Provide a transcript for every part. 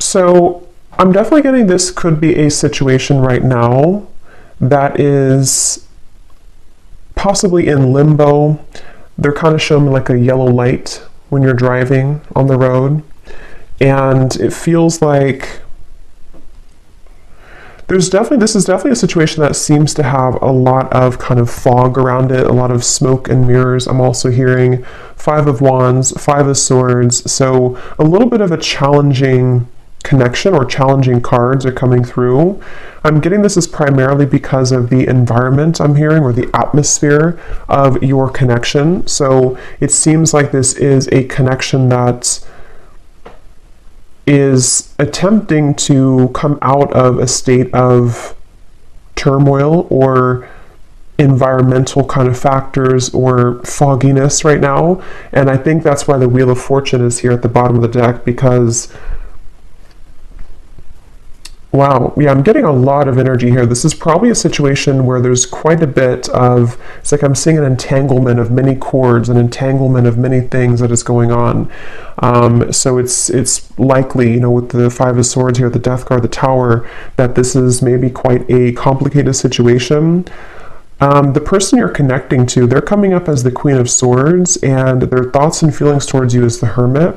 So I'm definitely getting this could be a situation right now that is possibly in limbo. They're kind of showing me like a yellow light when you're driving on the road, and it feels like this is definitely a situation that seems to have a lot of kind of fog around it, a lot of smoke and mirrors. I'm also hearing Five of Wands, Five of Swords, so a little bit of a challenging connection, or challenging cards are coming through. I'm getting this is primarily because of the environment I'm hearing, or the atmosphere of your connection. So it seems like this is a connection that is attempting to come out of a state of turmoil or environmental kind of factors or fogginess right now. And I think that's why the Wheel of Fortune is here at the bottom of the deck, because wow, yeah, I'm getting a lot of energy here. This is probably a situation where there's quite a bit of, it's like I'm seeing an entanglement of many cords, an entanglement of many things that is going on. So it's likely, you know, with the Five of Swords here, the Death card, the Tower, that this is maybe quite a complicated situation. The person you're connecting to, they're coming up as the Queen of Swords, and their thoughts and feelings towards you is the Hermit.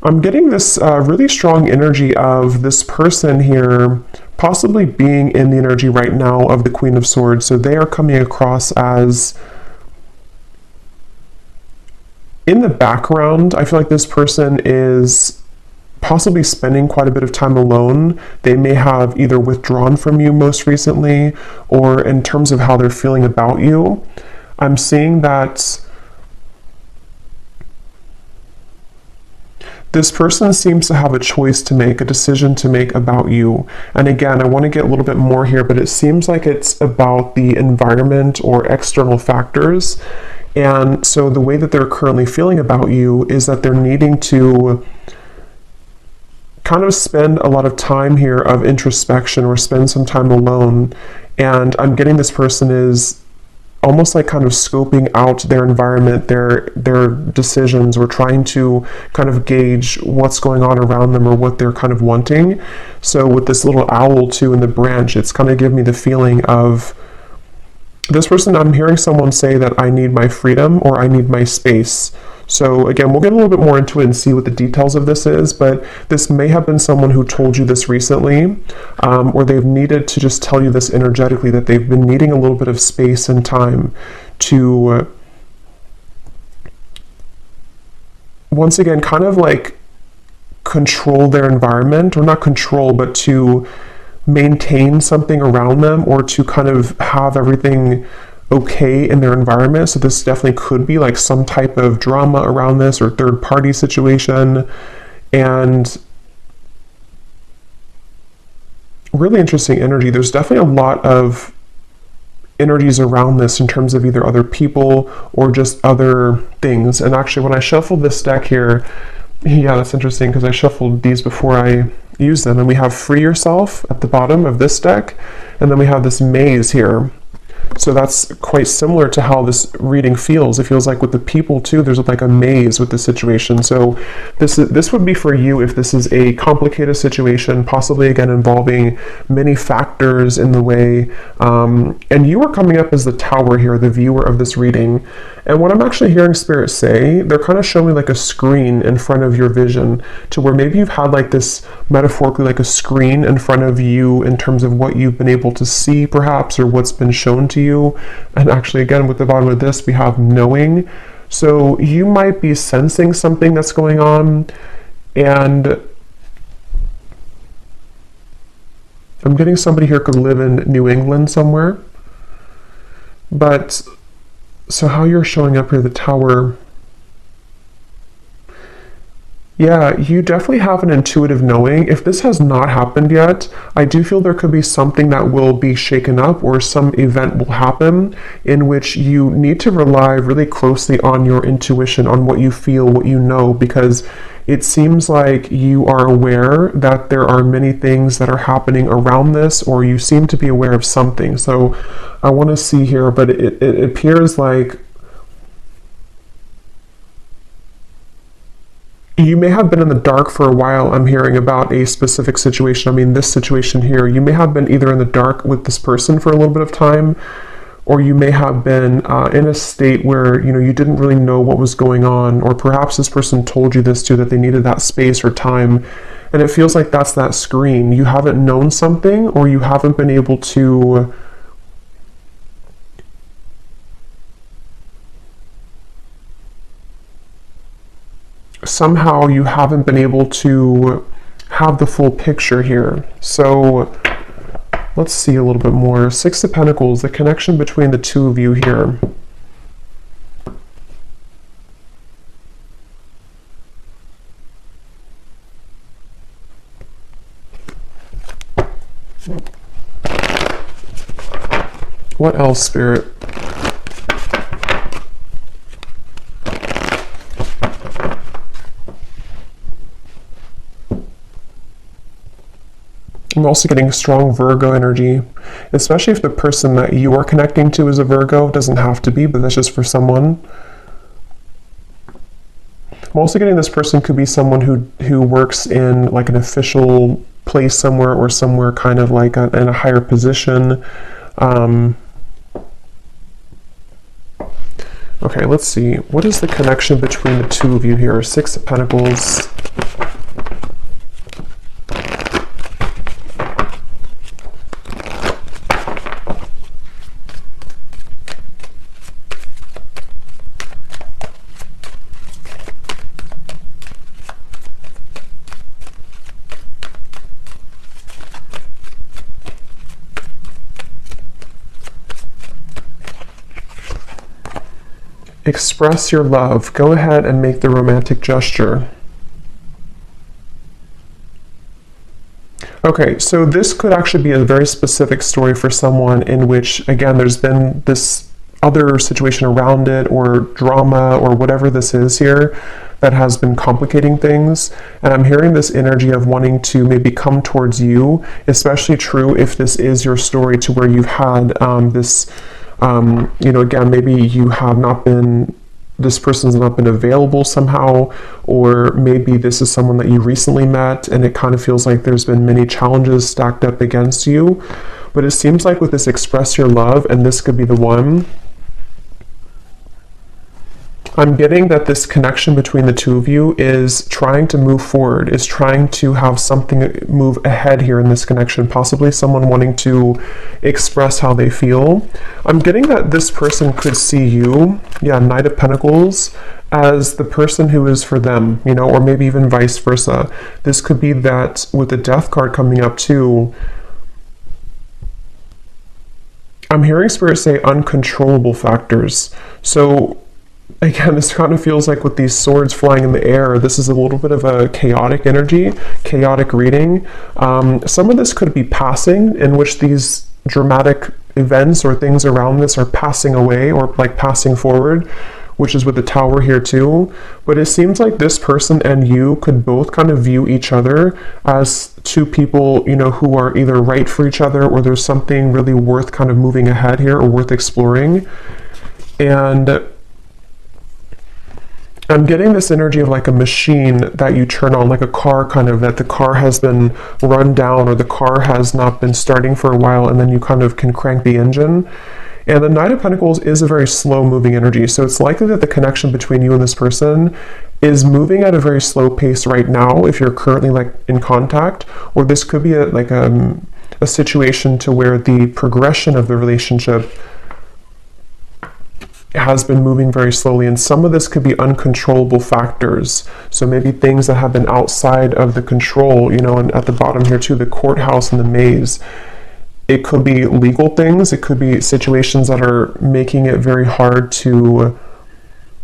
I'm getting this really strong energy of this person here possibly being in the energy right now of the Queen of Swords. So they are coming across as, in the background, I feel like this person is possibly spending quite a bit of time alone. They may have either withdrawn from you most recently, or in terms of how they're feeling about you. I'm seeing that this person seems to have a choice to make, a decision to make about you. And again, I want to get a little bit more here, but it seems like it's about the environment or external factors. And so the way that they're currently feeling about you is that they're needing to kind of spend a lot of time here of introspection, or spend some time alone. And I'm getting this person is almost like kind of scoping out their environment, their decisions, or trying to kind of gauge what's going on around them or what they're kind of wanting. So with this little owl too in the branch, it's kind of giving me the feeling of this person. I'm hearing someone say that I need my freedom, or I need my space. So again, we'll get a little bit more into it and see what the details of this is, but this may have been someone who told you this recently, or they've needed to just tell you this energetically, that they've been needing a little bit of space and time to, once again, kind of like control their environment, or not control, but to maintain something around them, or to kind of have everything okay in their environment. So this definitely could be like some type of drama around this, or third party situation. And really interesting energy. There's definitely a lot of energies around this in terms of either other people or just other things. And actually, when I shuffled this deck here, yeah, that's interesting, because I shuffled these before I used them. And we have Free Yourself at the bottom of this deck, and then we have this Maze here. So that's quite similar to how this reading feels. It feels like with the people too, there's like a maze with the situation. So this would be for you if this is a complicated situation, possibly again involving many factors in the way. And you are coming up as the Tower here, the viewer of this reading. And what I'm actually hearing Spirit say, they're kind of showing like a screen in front of your vision, to where maybe you've had like this, metaphorically, like a screen in front of you in terms of what you've been able to see perhaps, or what's been shown to you. And actually, again, with the bottom of this, we have knowing. So you might be sensing something that's going on, and I'm getting somebody here could live in New England somewhere. But so how you're showing up here, the Tower, yeah, you definitely have an intuitive knowing. If this has not happened yet, I do feel there could be something that will be shaken up, or some event will happen in which you need to rely really closely on your intuition, on what you feel, what you know, because it seems like you are aware that there are many things that are happening around this, or you seem to be aware of something. So I want to see here, but it appears like You may have been in the dark for a while. I'm hearing about a specific situation. I mean, this situation here, you may have been either in the dark with this person for a little bit of time, or you may have been in a state where, you know, you didn't really know what was going on, or perhaps this person told you this too, that they needed that space or time. And it feels like that's that screen. You haven't known something, or you haven't been able to somehow you haven't been able to have the full picture here. So let's see a little bit more. Six of Pentacles, the connection between the two of you here. What else, Spirit? I'm also getting strong Virgo energy, especially if the person that you are connecting to is a Virgo. It doesn't have to be, but that's just for someone. I'm also getting this person could be someone who works in like an official place somewhere, or somewhere kind of like in a higher position. Okay, let's see. What is the connection between the two of you here? Six of Pentacles. Express your love. Go ahead and make the romantic gesture. Okay, so this could actually be a very specific story for someone in which, again, there's been this other situation around it, or drama, or whatever this is here that has been complicating things. And I'm hearing this energy of wanting to maybe come towards you, especially true if this is your story, to where you've had this you know, again, maybe you have not been, this person's not been available somehow, or maybe this is someone that you recently met and it kind of feels like there's been many challenges stacked up against you. But it seems like with this express your love, and this could be the one, I'm getting that this connection between the two of you is trying to move forward, is trying to have something move ahead here in this connection, possibly someone wanting to express how they feel. I'm getting that this person could see you, yeah, Knight of Pentacles, as the person who is for them, you know, or maybe even vice versa. This could be that with the Death card coming up too, I'm hearing Spirit say uncontrollable factors. So again, this kind of feels like with these swords flying in the air, this is a little bit of a chaotic energy, chaotic reading. Some of this could be passing, in which these dramatic events or things around this are passing away, or like passing forward, which is with the Tower here too. But it seems like this person and you could both kind of view each other as two people, you know, who are either right for each other, or there's something really worth kind of moving ahead here, or worth exploring. And I'm getting this energy of like a machine that you turn on, like a car, kind of, that the car has been run down, or the car has not been starting for a while, and then you kind of can crank the engine. And the Knight of Pentacles is a very slow moving energy, so it's likely that the connection between you and this person is moving at a very slow pace right now, if you're currently like in contact, or this could be a situation to where the progression of the relationship has been moving very slowly, and some of this could be uncontrollable factors. So maybe things that have been outside of the control, you know, and at the bottom here too, the courthouse and the maze. It could be legal things, it could be situations that are making it very hard to,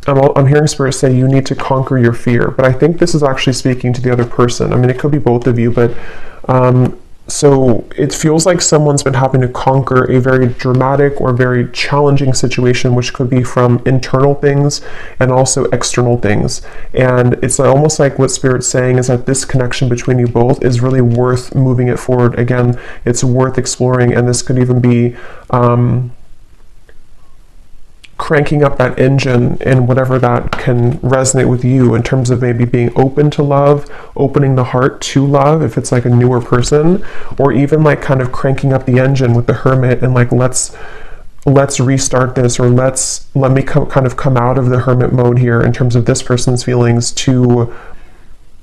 I'm hearing Spirit say you need to conquer your fear, but I think this is actually speaking to the other person. I mean, it could be both of you, but so it feels like someone's been having to conquer a very dramatic or very challenging situation, which could be from internal things and also external things. And it's almost like what Spirit's saying is that this connection between you both is really worth moving it forward. Again, it's worth exploring, and this could even be cranking up that engine and whatever that can resonate with you in terms of maybe being open to love, opening the heart to love if it's like a newer person, or even like kind of cranking up the engine with the Hermit and like let's restart this, or let me kind of come out of the Hermit mode here in terms of this person's feelings to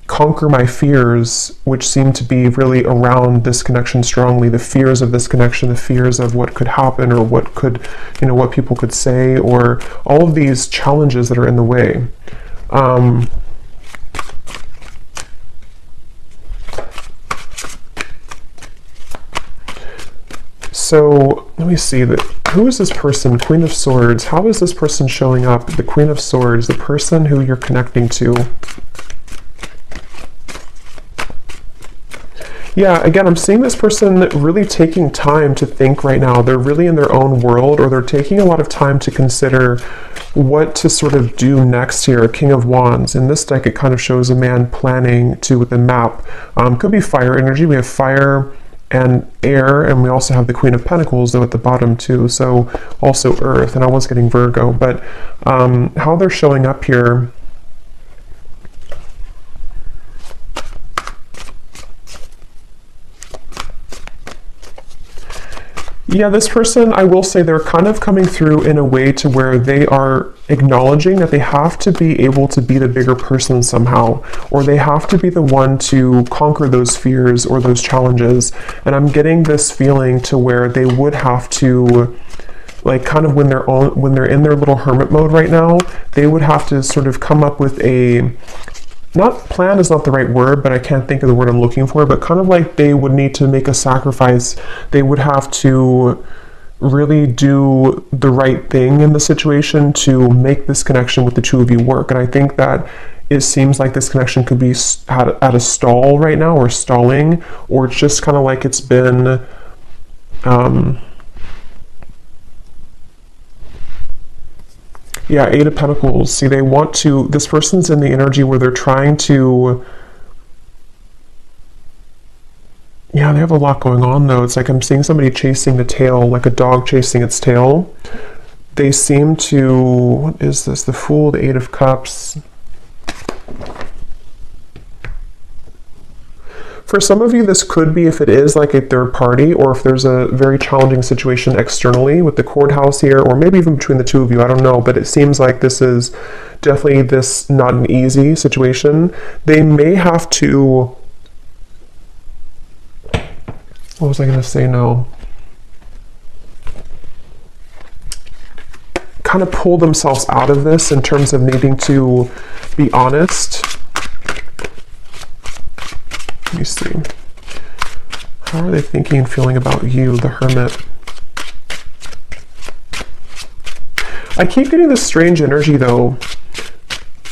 conquer my fears, which seem to be really around this connection strongly. The fears of this connection, the fears of what could happen, or what could, what people could say, or all of these challenges that are in the way. So let me see that. Who is this person? Queen of Swords. How is this person showing up? The Queen of Swords, the person who you're connecting to. Yeah, again, I'm seeing this person really taking time to think right now. They're really in their own world, or they're taking a lot of time to consider what to sort of do next here. King of Wands. In this deck, it kind of shows a man planning to with a map. Could be fire energy. We have fire and air, and we also have the Queen of Pentacles, though, at the bottom too. So also Earth, and I was getting Virgo. But how they're showing up here. Yeah, this person, I will say, they're kind of coming through in a way to where they are acknowledging that they have to be able to be the bigger person somehow, or they have to be the one to conquer those fears or those challenges. And I'm getting this feeling to where they would have to, like, kind of when they're in their little hermit mode right now, they would have to sort of come up with a, not plan is not the right word, but I can't think of the word I'm looking for, but kind of like they would need to make a sacrifice. They would have to really do the right thing in the situation to make this connection with the two of you work. And I think that it seems like this connection could be at a stall right now, or stalling, or it's just kind of like it's been yeah, Eight of Pentacles. See, they want to, this person's in the energy where they're trying to, yeah, they have a lot going on though. It's like I'm seeing somebody chasing the tail, like a dog chasing its tail. They seem to, what is this? The Fool, the Eight of Cups. For some of you, this could be, if it is like a third party, or if there's a very challenging situation externally with the courthouse here, or maybe even between the two of you, I don't know, but it seems like this is definitely not an easy situation. They may have to, what was I going to say? No. Kind of pull themselves out of this in terms of needing to be honest. Let me see. How are they thinking and feeling about you, the Hermit? I keep getting this strange energy though.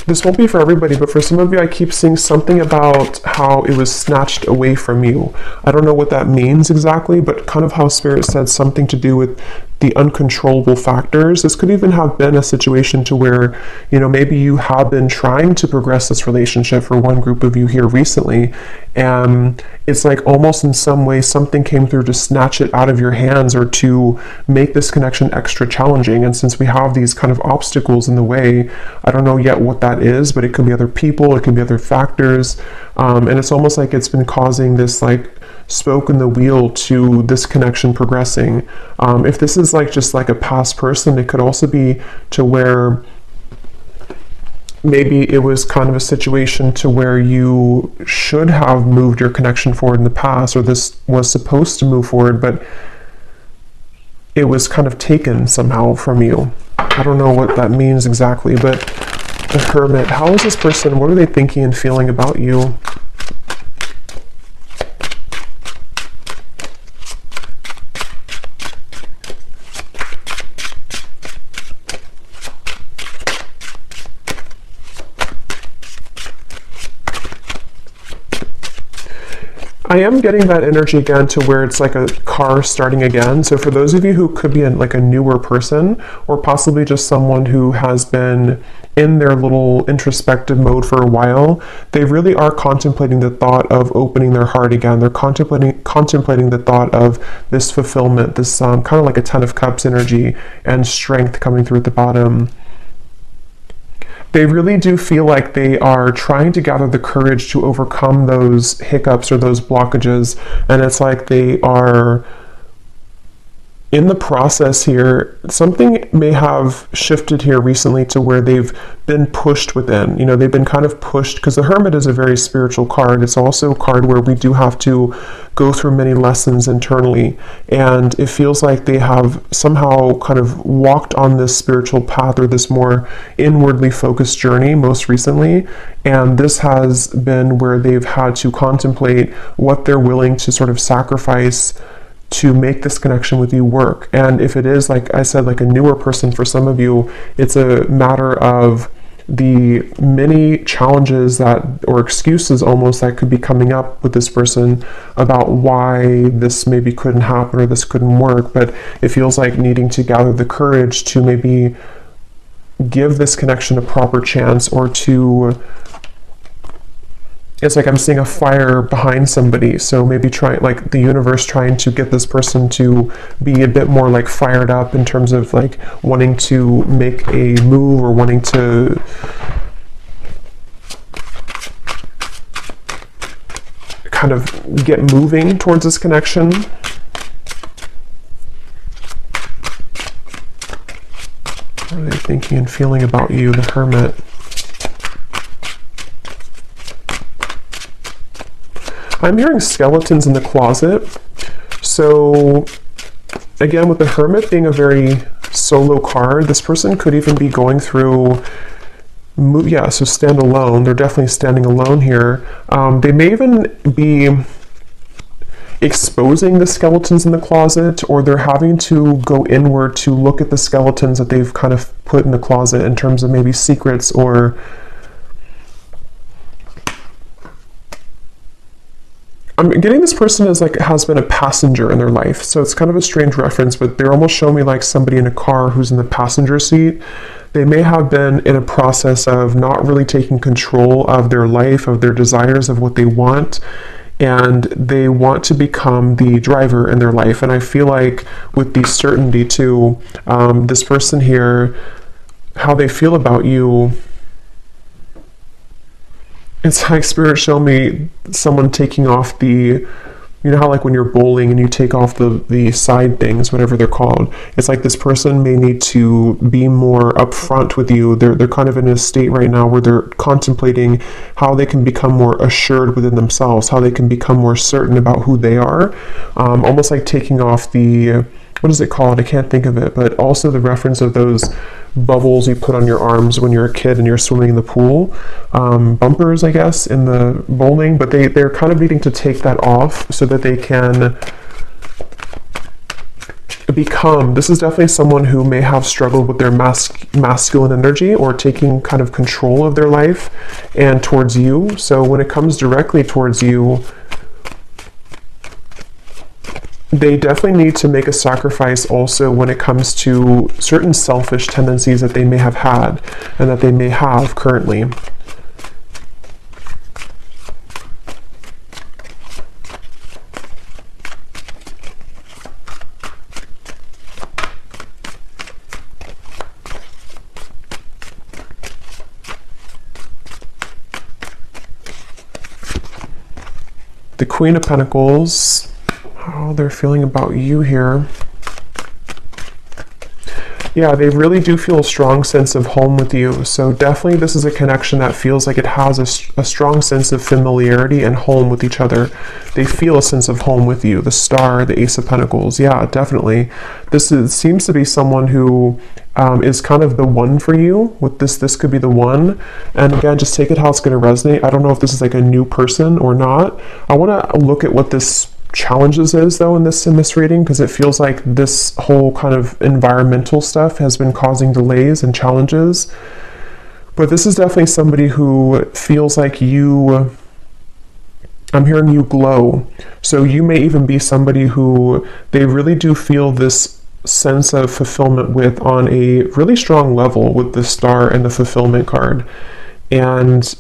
This won't be for everybody, but for some of you, I keep seeing something about how it was snatched away from you. I don't know what that means exactly, but kind of how Spirit said something to do with the uncontrollable factors. This could even have been a situation to where, maybe you have been trying to progress this relationship for one group of you here recently, and it's like almost in some way something came through to snatch it out of your hands, or to make this connection extra challenging. And since we have these kind of obstacles in the way, I don't know yet what that is, but it could be other people, it could be other factors, and it's almost like it's been causing this like spoke in the wheel to this connection progressing. If this is like just like a past person, it could also be to where maybe it was kind of a situation to where you should have moved your connection forward in the past, or this was supposed to move forward, but it was kind of taken somehow from you. I don't know what that means exactly, but the Hermit, how is this person, what are they thinking and feeling about you? I am getting that energy again to where it's like a car starting again. So for those of you who could be like a newer person, or possibly just someone who has been in their little introspective mode for a while, they really are contemplating the thought of opening their heart again. They're contemplating the thought of this fulfillment, this kind of like a Ten of Cups energy and strength coming through at the bottom. They really do feel like they are trying to gather the courage to overcome those hiccups or those blockages, and it's like they are in the process here. Something may have shifted here recently to where they've been pushed within. You know, they've been kind of pushed, because the Hermit is a very spiritual card. It's also a card where we do have to go through many lessons internally, and it feels like they have somehow kind of walked on this spiritual path or this more inwardly focused journey most recently, and this has been where they've had to contemplate what they're willing to sort of sacrifice to make this connection with you work. And if it is, like I said, like a newer person for some of you, it's a matter of the many challenges that, or excuses almost, that could be coming up with this person about why this maybe couldn't happen or this couldn't work. But it feels like needing to gather the courage to maybe give this connection a proper chance, or to, it's like I'm seeing a fire behind somebody, so maybe like the universe trying to get this person to be a bit more like fired up in terms of like wanting to make a move or wanting to kind of get moving towards this connection. What are they thinking and feeling about you, the Hermit? I'm hearing skeletons in the closet. So again, with the Hermit being a very solo card, this person could even be going through, so stand alone. They're definitely standing alone here. They may even be exposing the skeletons in the closet, or they're having to go inward to look at the skeletons that they've kind of put in the closet in terms of maybe secrets, or I'm getting this person as like has been a passenger in their life. So it's kind of a strange reference, but they're almost showing me like somebody in a car who's in the passenger seat. They may have been in a process of not really taking control of their life, of their desires, of what they want, and they want to become the driver in their life. And I feel like with the certainty too, this person here, how they feel about you, it's like Spirit showed me someone taking off the, you know how like when you're bowling and you take off the side things, whatever they're called. It's like this person may need to be more upfront with you. They're kind of in a state right now where they're contemplating how they can become more assured within themselves, how they can become more certain about who they are. Almost like taking off the, what is it called? I can't think of it, but also the reference of those bubbles you put on your arms when you're a kid and you're swimming in the pool, bumpers, I guess, in the bowling, but they're kind of needing to take that off so that they can become, this is definitely someone who may have struggled with their masculine energy, or taking kind of control of their life and towards you. So when it comes directly towards you, they definitely need to make a sacrifice also when it comes to certain selfish tendencies that they may have had and that they may have currently. The Queen of Pentacles, how they're feeling about you here. Yeah, they really do feel a strong sense of home with you. So definitely this is a connection that feels like it has a strong sense of familiarity and home with each other. They feel a sense of home with you. The Star, the Ace of Pentacles. Yeah, definitely. Seems to be someone who is kind of the one for you. With this could be the one. And again, just take it how it's going to resonate. I don't know if this is like a new person or not. I want to look at what this challenges is though in this reading, because it feels like this whole kind of environmental stuff has been causing delays and challenges. But this is definitely somebody who feels like you, I'm hearing you glow. So you may even be somebody who, they really do feel this sense of fulfillment with on a really strong level with the star and the fulfillment card. And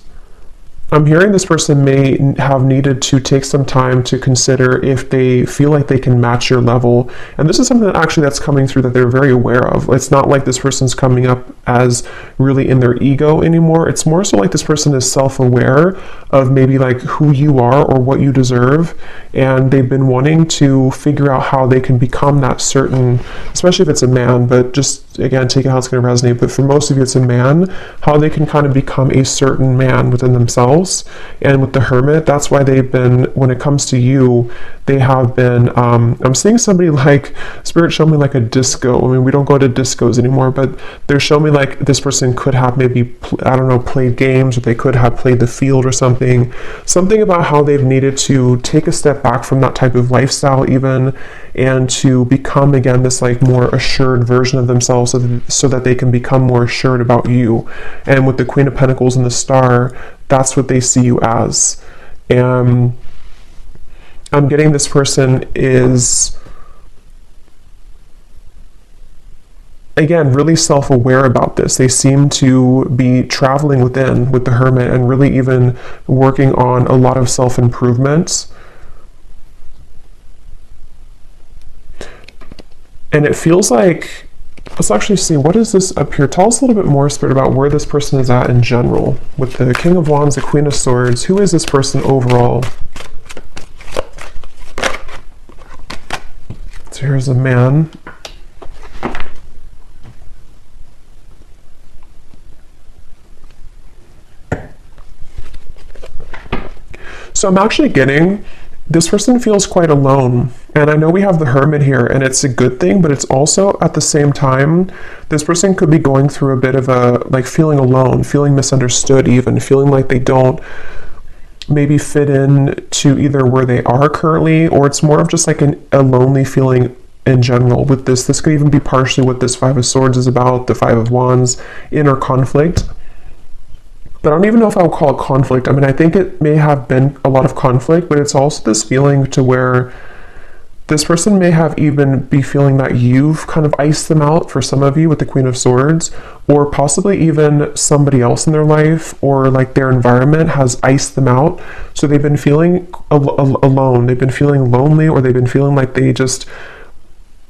I'm hearing this person may have needed to take some time to consider if they feel like they can match your level. And this is something that actually that's coming through that they're very aware of. It's not like this person's coming up as really in their ego anymore. It's more so like this person is self-aware of maybe like who you are or what you deserve. And they've been wanting to figure out how they can become that certain, especially if it's a man, but just again, take it how it's going to resonate. But for most of you, it's a man, how they can kind of become a certain man within themselves. And with the Hermit, that's why they've been, when it comes to you, they have been, I'm seeing somebody like, Spirit showed me like a disco. I mean, we don't go to discos anymore, but they're showing me like this person could have maybe, I don't know, played games, or they could have played the field or something about how they've needed to take a step back from that type of lifestyle even, and to become again this like more assured version of themselves, so that they can become more assured about you. And with the Queen of Pentacles and the Star, that's what they see you as. And I'm getting this person is, again, really self-aware about this. They seem to be traveling within with the Hermit and really even working on a lot of self-improvement. And it feels like, let's actually see, what is this up here? Tell us a little bit more, Spirit, about where this person is at in general. With the King of Wands, the Queen of Swords, who is this person overall? So here's a man. So I'm actually getting, this person feels quite alone. And I know we have the Hermit here, and it's a good thing, but it's also at the same time, this person could be going through a bit of a, like, feeling alone, feeling misunderstood even, feeling like they don't maybe fit in to either where they are currently, or it's more of just like a lonely feeling in general with this. This could even be partially what this Five of Swords is about, the Five of Wands, inner conflict. But I don't even know if I would call it conflict. I mean, I think it may have been a lot of conflict, but it's also this feeling to where this person may have even be feeling that you've kind of iced them out, for some of you with the Queen of Swords, or possibly even somebody else in their life or like their environment has iced them out. So they've been feeling alone, they've been feeling lonely, or they've been feeling like they just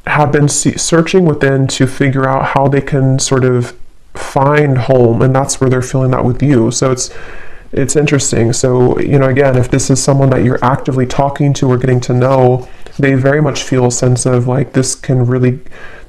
have been searching within to figure out how they can sort of find home, and that's where they're feeling that with you. So it's interesting. So, you know, again, if this is someone that you're actively talking to or getting to know, they very much feel a sense of like this can really,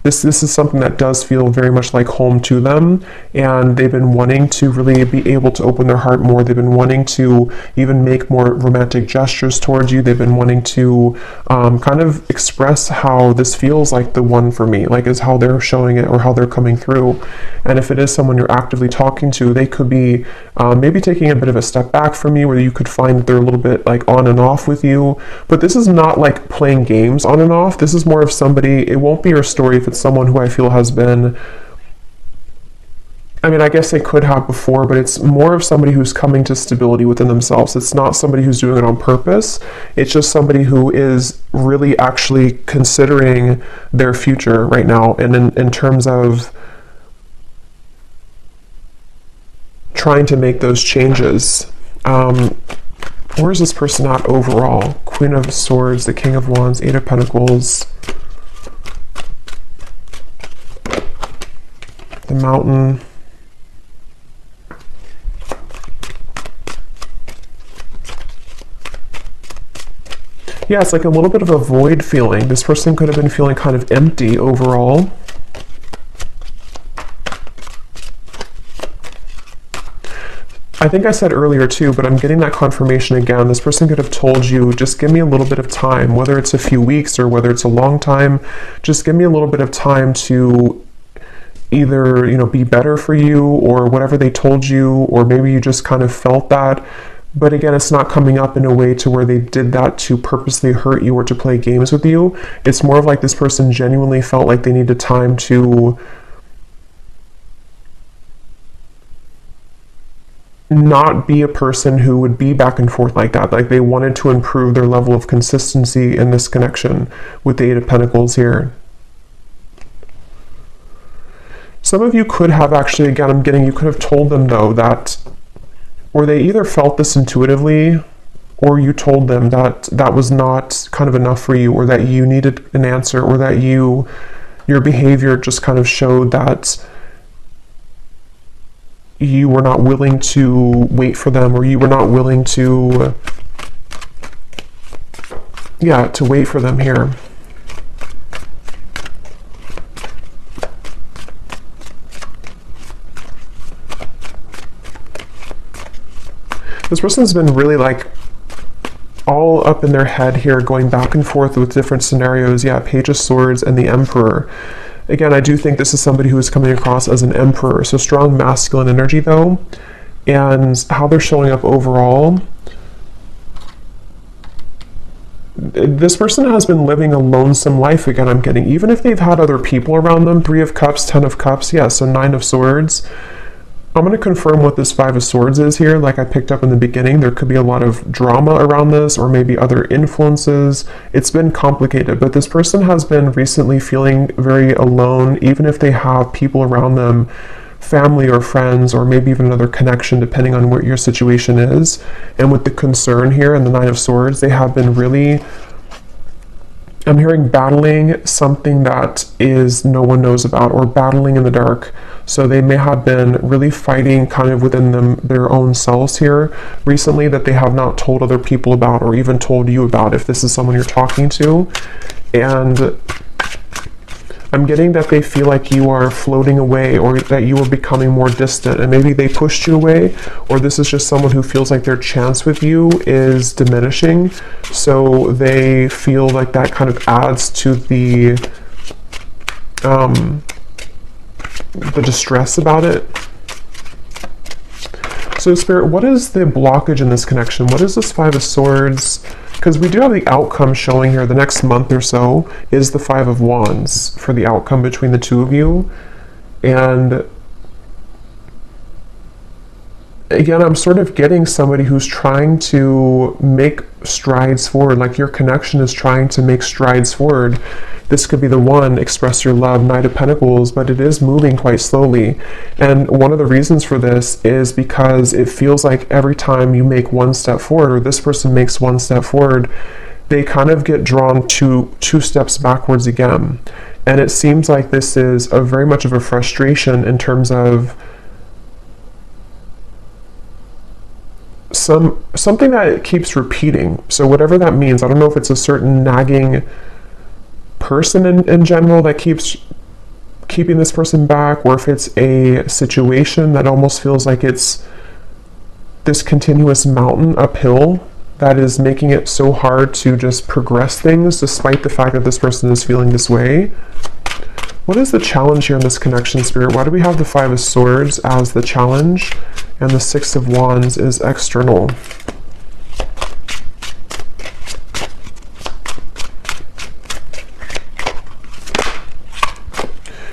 this is something that does feel very much like home to them, and they've been wanting to really be able to open their heart more. They've been wanting to even make more romantic gestures towards you. They've been wanting to kind of express how this feels like the one for me, like is how they're showing it or how they're coming through. And if it is someone you're actively talking to, they could be maybe taking a bit of a step back from you, where you could find that they're a little bit like on and off with you. But this is not like playing games on and off. This is more of somebody, it won't be your story if it's someone who I feel has been, I mean, I guess they could have before, but it's more of somebody who's coming to stability within themselves. It's not somebody who's doing it on purpose. It's just somebody who is really actually considering their future right now, and in terms of trying to make those changes. Where is this person at overall? Queen of Swords, the King of Wands, Eight of Pentacles, the Mountain, yeah, it's like a little bit of a void feeling. This person could have been feeling kind of empty overall. I think I said earlier too, but I'm getting that confirmation again. This person could have told you, just give me a little bit of time, whether it's a few weeks or whether it's a long time, just give me a little bit of time to either, you know, be better for you, or whatever they told you, or maybe you just kind of felt that. But again, it's not coming up in a way to where they did that to purposely hurt you or to play games with you. It's more of like this person genuinely felt like they needed time to not be a person who would be back and forth like that. Like they wanted to improve their level of consistency in this connection with the Eight of Pentacles here. Some of you could have actually, again, I'm getting, you could have told them though that, or they either felt this intuitively, or you told them that that was not kind of enough for you, or that you needed an answer, or that your behavior just kind of showed that you were not willing to wait for them, or you were not willing to, yeah, to wait for them here. This person's been really like all up in their head here, going back and forth with different scenarios. Yeah, Page of Swords and the Emperor. Again, I do think this is somebody who is coming across as an emperor. So strong masculine energy though, and how they're showing up overall. This person has been living a lonesome life again, I'm getting. Even if they've had other people around them, 3 of Cups, 10 of Cups, yeah, so 9 of Swords. I'm going to confirm what this 5 of Swords is here. Like I picked up in the beginning, there could be a lot of drama around this, or maybe other influences. It's been complicated, but this person has been recently feeling very alone, even if they have people around them, family or friends, or maybe even another connection, depending on what your situation is. And with the concern here and the 9 of Swords, they have been really, I'm hearing battling something that is no one knows about, or battling in the dark. So they may have been really fighting kind of within their own selves here recently, that they have not told other people about, or even told you about, if this is someone you're talking to. And I'm getting that they feel like you are floating away, or that you are becoming more distant, and maybe they pushed you away, or this is just someone who feels like their chance with you is diminishing. So they feel like that kind of adds to the distress about it. So Spirit, what is the blockage in this connection? What is this 5 of Swords? Because we do have the outcome showing here. The next month or so is the 5 of Wands for the outcome between the two of you. And again, I'm sort of getting somebody who's trying to make strides forward, like your connection is trying to make strides forward. This could be the one, express your love, Knight of Pentacles, but it is moving quite slowly. And one of the reasons for this is because it feels like every time you make one step forward, or this person makes one step forward, they kind of get drawn two steps backwards again. And it seems like this is very much of a frustration in terms of something that it keeps repeating. So whatever that means, I don't know if it's a certain nagging person in general that keeps keeping this person back, or if it's a situation that almost feels like it's this continuous mountain uphill that is making it so hard to just progress things, despite the fact that this person is feeling this way. What is the challenge here in this connection, Spirit? Why do we have the 5 of Swords as the challenge, and the 6 of Wands is external?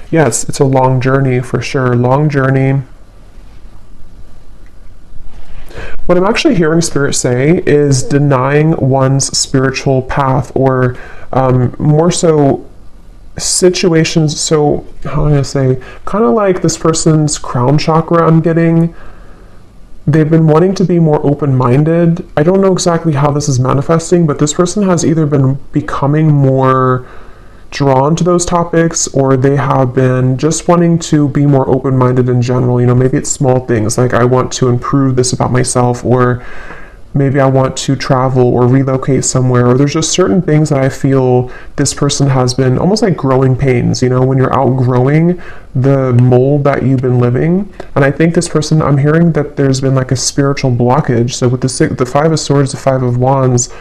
Yes, it's a long journey for sure. Long journey. What I'm actually hearing Spirit say is denying one's spiritual path, or more so situations. So how do I say, kind of like this person's crown chakra, I'm getting. They've been wanting to be more open-minded. I don't know exactly how this is manifesting, but this person has either been becoming more drawn to those topics, or they have been just wanting to be more open-minded in general. You know, maybe it's small things like, I want to improve this about myself, or maybe I want to travel or relocate somewhere, or there's just certain things that I feel this person has been almost like growing pains, you know, when you're outgrowing the mold that you've been living. And I think this person, I'm hearing that there's been like a spiritual blockage. So with the 5 of Swords, the 5 of Wands,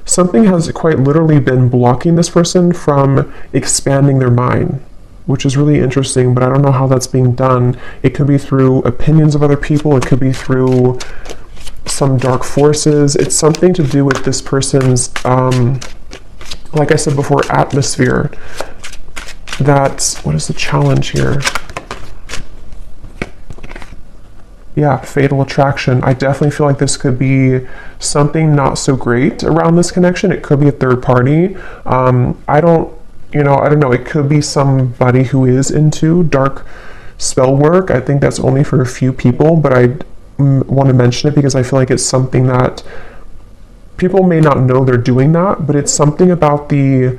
something has quite literally been blocking this person from expanding their mind, which is really interesting, but I don't know how that's being done. It could be through opinions of other people. It could be through some dark forces. It's something to do with this person's, like I said before, atmosphere. That's, what is the challenge here? Yeah, fatal attraction. I definitely feel like this could be something not so great around this connection. It could be a third party. I don't know. It could be somebody who is into dark spell work. I think that's only for a few people, but I want to mention it because I feel like it's something that people may not know they're doing that, but it's something about the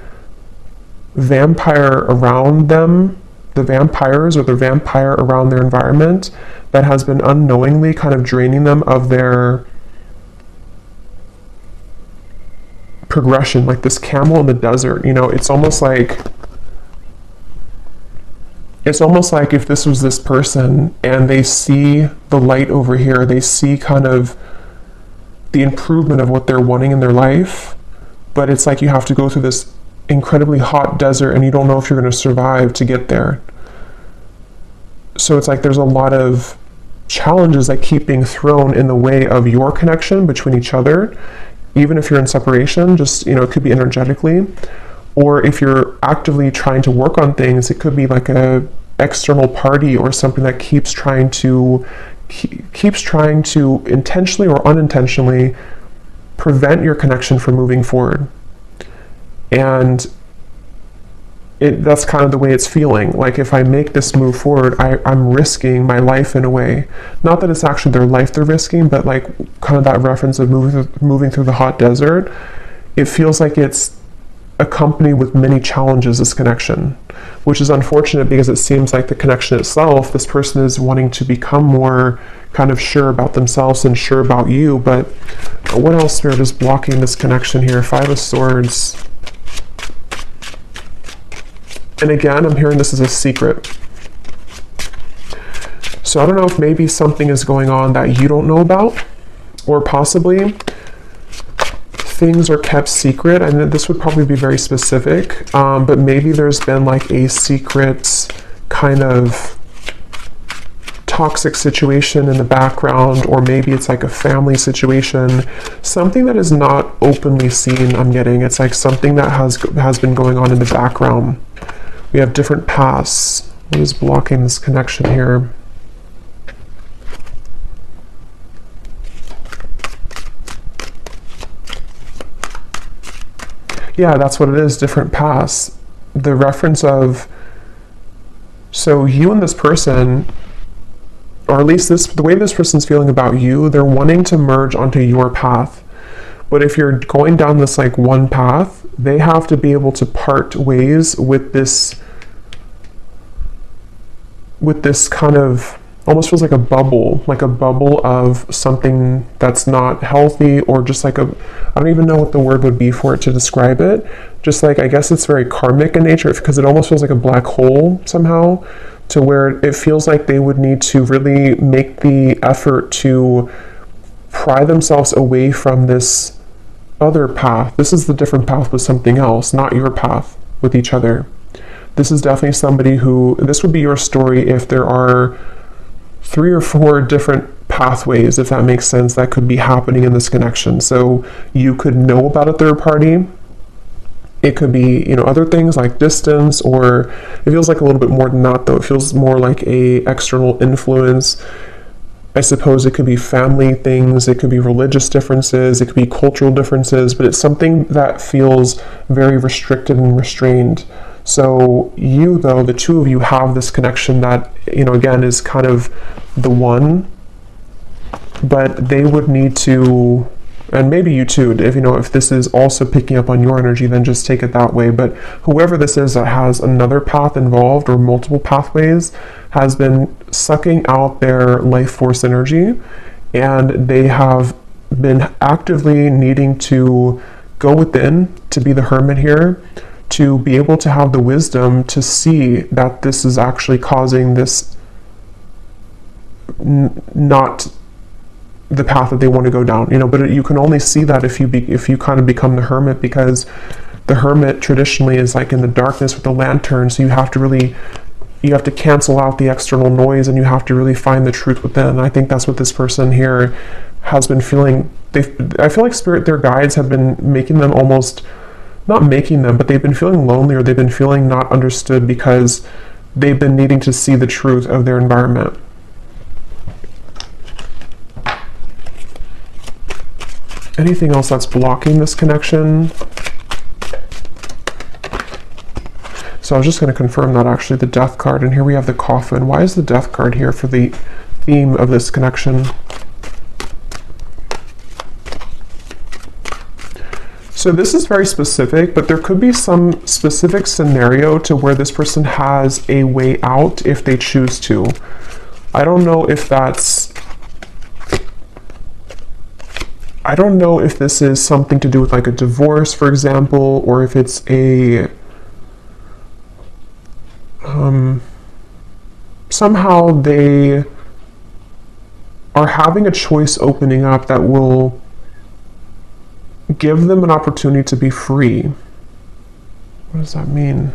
vampire around them, the vampires or the vampire around their environment that has been unknowingly kind of draining them of their progression, like this camel in the desert. You know, it's almost like if this was this person and they see the light over here, they see kind of the improvement of what they're wanting in their life, but it's like you have to go through this incredibly hot desert and you don't know if you're going to survive to get there. So it's like there's a lot of challenges that keep being thrown in the way of your connection between each other, even if you're in separation. Just, you know, it could be energetically, or if you're actively trying to work on things, it could be like a external party or something that keeps trying to intentionally or unintentionally prevent your connection from moving forward. And that's kind of the way it's feeling. Like, if I make this move forward, I'm risking my life in a way. Not that it's actually their life they're risking, but like kind of that reference of moving through the hot desert. It feels like it's accompanied with many challenges, this connection, which is unfortunate because it seems like the connection itself, this person is wanting to become more kind of sure about themselves and sure about you. But what else, Spirit, is blocking this connection here? Five of Swords. And again, I'm hearing this as a secret. So I don't know if maybe something is going on that you don't know about, or possibly things are kept secret. And this would probably be very specific, but maybe there's been like a secret kind of toxic situation in the background, or maybe it's like a family situation, something that is not openly seen. I'm getting it's like something that has been going on in the background. We have different paths. What is blocking this connection here? Yeah, that's what it is, different paths. The reference of, so you and this person, or at least the way this person's feeling about you, they're wanting to merge onto your path. But if you're going down this like one path, they have to be able to part ways with this kind of, almost feels like a bubble of something that's not healthy, or just like I don't even know what the word would be for it to describe it. Just like, I guess it's very karmic in nature, because it almost feels like a black hole somehow, to where it feels like they would need to really make the effort to pry themselves away from this other path. This is the different path with something else, not your path with each other. This is definitely somebody who, this would be your story if there are 3 or 4 different pathways, if that makes sense, that could be happening in this connection. So you could know about a third party. It could be, you know, other things like distance, or it feels like a little bit more than that, though. It feels more like a external influence. I suppose it could be family things, it could be religious differences, it could be cultural differences, but it's something that feels very restricted and restrained. So you, though, the two of you have this connection that, you know, again, is kind of the one, but they would need to, and maybe you too, if this is also picking up on your energy, then just take it that way. But whoever this is that has another path involved, or multiple pathways, has been sucking out their life force energy, and they have been actively needing to go within, to be the hermit here, to be able to have the wisdom to see that this is actually causing this not the path that they want to go down, but you can only see that if you kind of become the hermit, because the hermit traditionally is like in the darkness with the lantern. So you have to cancel out the external noise, and you have to really find the truth within. And I think that's what this person here has been feeling. I feel like Spirit, their guides have been making them almost, not making them, but they've been feeling lonely, or they've been feeling not understood, because they've been needing to see the truth of their environment. Anything else that's blocking this connection? So I was just going to confirm that actually, the Death card, and here we have the Coffin. Why is the Death card here for the theme of this connection? So this is very specific, but there could be some specific scenario to where this person has a way out if they choose to. I don't know if this is something to do with like a divorce, for example, or if it's a somehow they are having a choice opening up that will give them an opportunity to be free. What does that mean?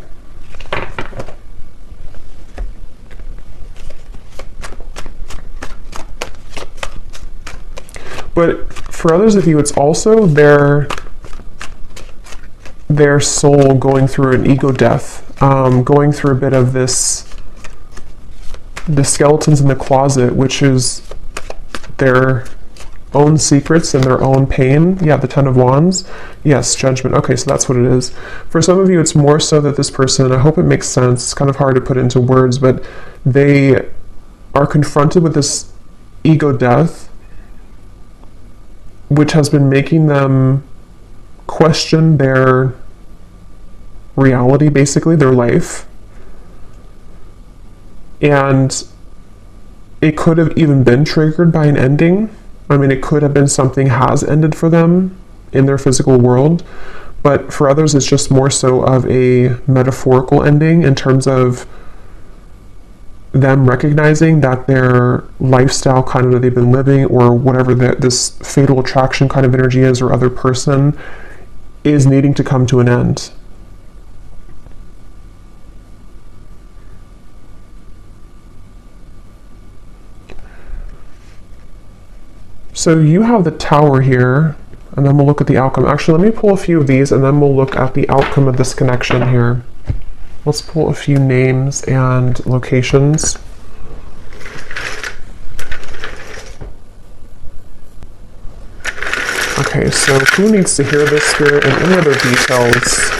But for others of you, it's also their soul going through an ego death, going through a bit of the skeletons in the closet, which is their own secrets and their own pain. Yeah, the Ten of Wands. Yes, Judgment. Okay, so that's what it is. For some of you, it's more so that this person, I hope it makes sense, it's kind of hard to put into words, but they are confronted with this ego death, which has been making them question their reality, basically, their life. And it could have even been triggered by an ending. I mean, it could have been something has ended for them in their physical world, but for others, it's just more so of a metaphorical ending in terms of them recognizing that their lifestyle kind of that they've been living, or whatever this fatal attraction kind of energy is, or other person, is needing to come to an end. So you have the Tower here, and then we'll look at the outcome. Actually, let me pull a few of these, and then we'll look at the outcome of this connection here. Let's pull a few names and locations. Okay, so who needs to hear this, Spirit, and any other details?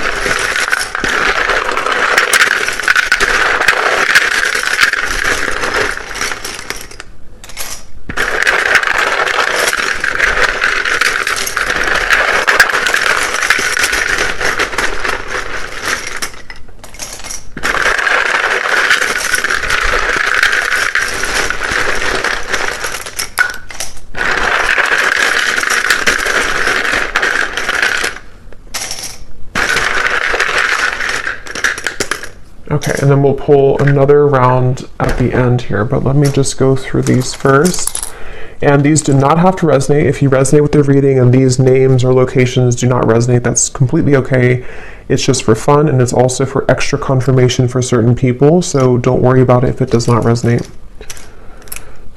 Okay, and then we'll pull another round at the end here, but let me just go through these first. And these do not have to resonate. If you resonate with the reading and these names or locations do not resonate, that's completely okay. It's just for fun, and it's also for extra confirmation for certain people, so don't worry about it if it does not resonate.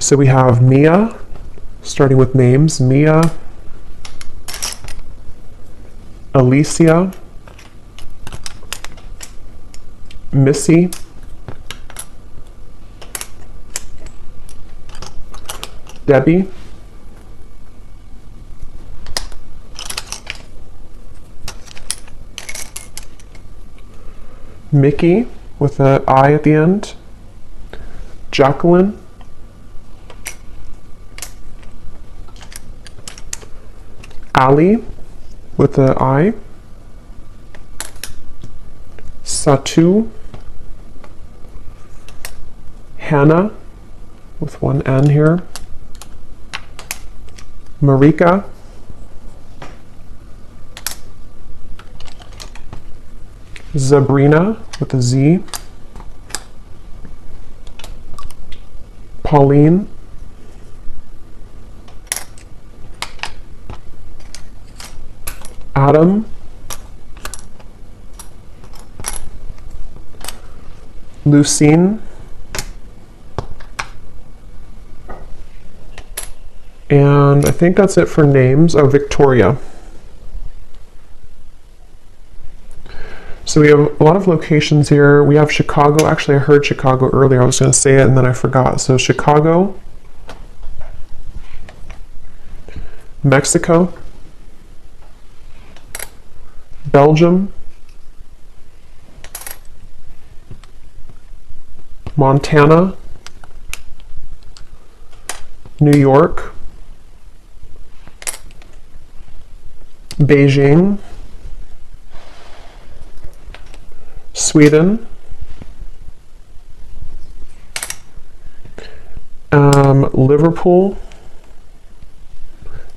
So we have Mia, starting with names. Mia, Alicia, Missy, Debbie, Mickey with an I at the end, Jacqueline, Ali with an I, Satu, Hannah with one N here, Marika, Sabrina with a Z, Pauline, Adam, Lucine, and I think that's it for names. Oh, Victoria. So we have a lot of locations here. We have Chicago. Actually, I heard Chicago earlier. I was going to say it and then I forgot. So Chicago, Mexico, Belgium, Montana, New York, Beijing, Sweden, Liverpool,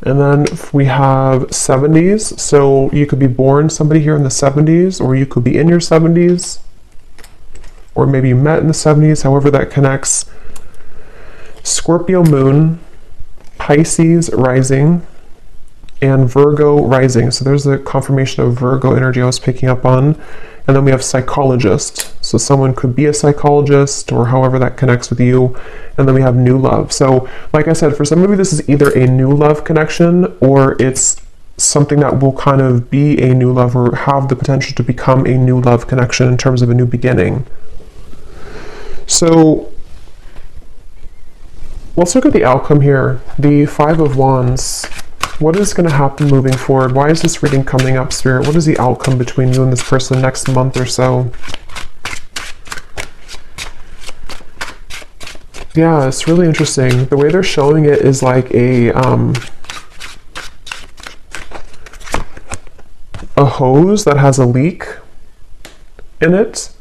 and then we have 70s. So you could be born somebody here in the 70s, or you could be in your 70s, or maybe you met in the 70s, however that connects. Scorpio moon, Pisces rising, and Virgo rising. So there's the confirmation of Virgo energy I was picking up on. And then we have psychologist. So someone could be a psychologist, or however that connects with you. And then we have new love. So like I said, for some of you, this is either a new love connection, or it's something that will kind of be a new love, or have the potential to become a new love connection in terms of a new beginning. So let's look at the outcome here. The Five of Wands. What is going to happen moving forward? Why is this reading coming up, Spirit? What is the outcome between you and this person next month or so? Yeah, it's really interesting. The way they're showing it is like a hose that has a leak in it.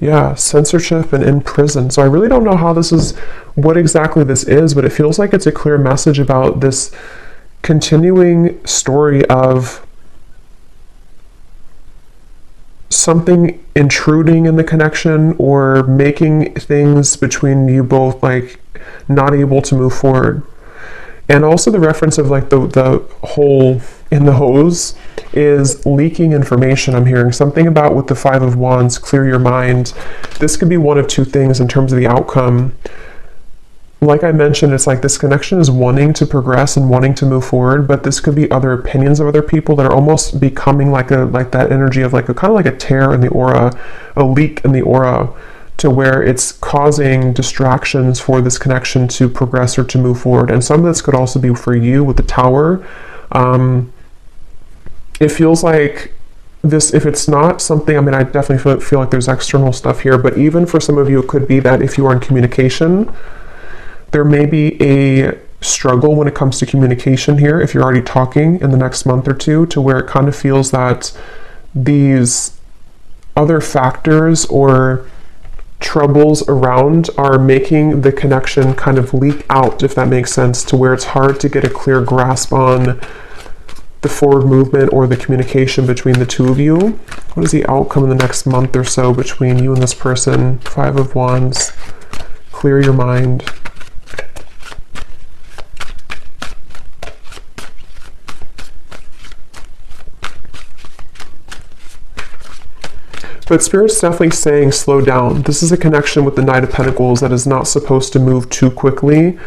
Yeah, censorship and in prison. So I really don't know how this is, what exactly this is, but it feels like it's a clear message about this continuing story of something intruding in the connection, or making things between you both like not able to move forward. And also the reference of like the hole in the hose is leaking information. I'm hearing something about with the Five of Wands, clear your mind. This could be one of two things in terms of the outcome. Like I mentioned, it's like this connection is wanting to progress and wanting to move forward, but this could be other opinions of other people that are almost becoming like that energy of like a kind of like a tear in the aura, a leak in the aura, to where it's causing distractions for this connection to progress or to move forward. And some of this could also be for you with the Tower. It feels like this, if it's not something, I mean, I definitely feel like there's external stuff here, but even for some of you, it could be that if you are in communication, there may be a struggle when it comes to communication here, if you're already talking in the next month or two, to where it kind of feels that these other factors or troubles around are making the connection kind of leak out, if that makes sense, to where it's hard to get a clear grasp on the forward movement or the communication between the two of you. What is the outcome in the next month or so between you and this person? Five of Wands. Clear your mind. But Spirit's definitely saying slow down. This is a connection with the Knight of Pentacles that is not supposed to move too quickly.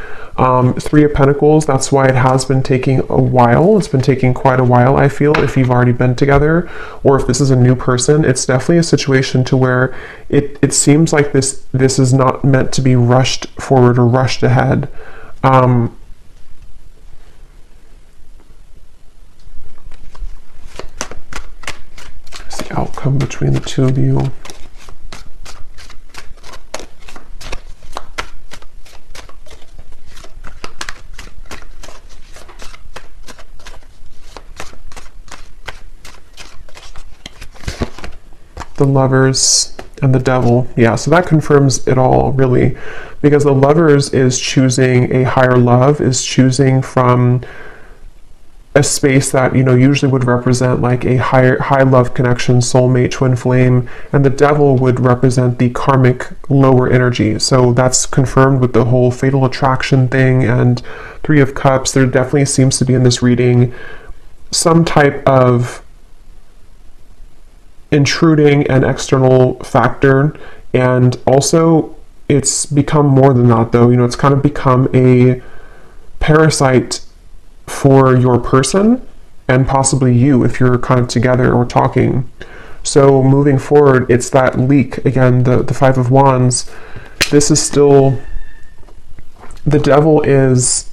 Three of Pentacles, that's why it has been taking a while. It's been taking quite a while, I feel, if you've already been together, or if this is a new person. It's definitely a situation to where it seems like this is not meant to be rushed forward or rushed ahead. Outcome between the two of you. The Lovers and the Devil. Yeah, so that confirms it all, really, because the Lovers is choosing a higher love, is choosing from a space that, you know, usually would represent like a high love connection, soulmate, twin flame, and the Devil would represent the karmic lower energy. So that's confirmed with the whole fatal attraction thing and Three of Cups. There definitely seems to be in this reading some type of intruding and external factor, and also it's become more than that, though. You know, it's kind of become a parasite for your person and possibly you if you're kind of together or talking. So moving forward, it's that leak again, the Five of Wands. This is still, the Devil is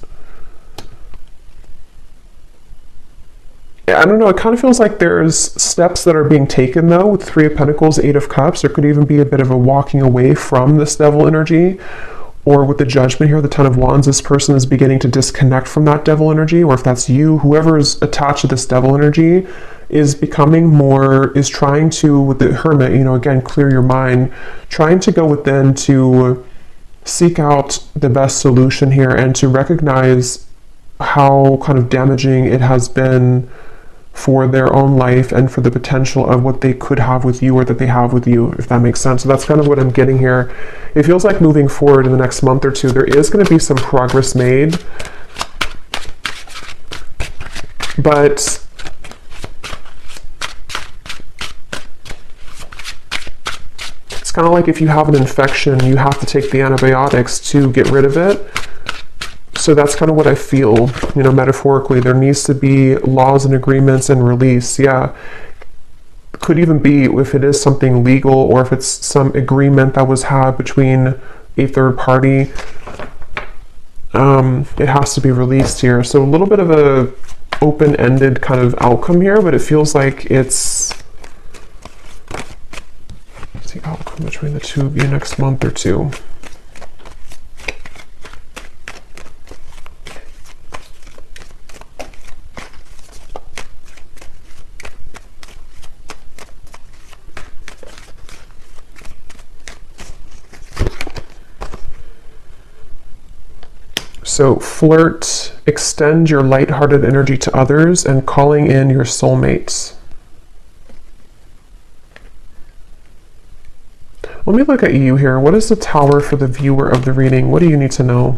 I don't know, it kind of feels like there's steps that are being taken though with Three of Pentacles, Eight of Cups. There could even be a bit of a walking away from this devil energy. Or with the Judgment here, the Ten of Wands, this person is beginning to disconnect from that devil energy. Or if that's you, whoever is attached to this devil energy is becoming more, is trying to, with the Hermit, you know, again, clear your mind, trying to go within to seek out the best solution here and to recognize how kind of damaging it has been for their own life and for the potential of what they could have with you or that they have with you, if that makes sense. So that's kind of what I'm getting here. It feels like moving forward in the next month or two, there is going to be some progress made. But it's kind of like if you have an infection, you have to take the antibiotics to get rid of it. So that's kind of what I feel, you know, metaphorically. There needs to be laws and agreements and release. Yeah. Could even be if it is something legal or if it's some agreement that was had between a third party. It has to be released here. So a little bit of a open-ended kind of outcome here, but it feels like it's the outcome between the two of you next month or two. So flirt, extend your lighthearted energy to others, and calling in your soulmates. Let me look at you here. What is the Tower for the viewer of the reading? What do you need to know?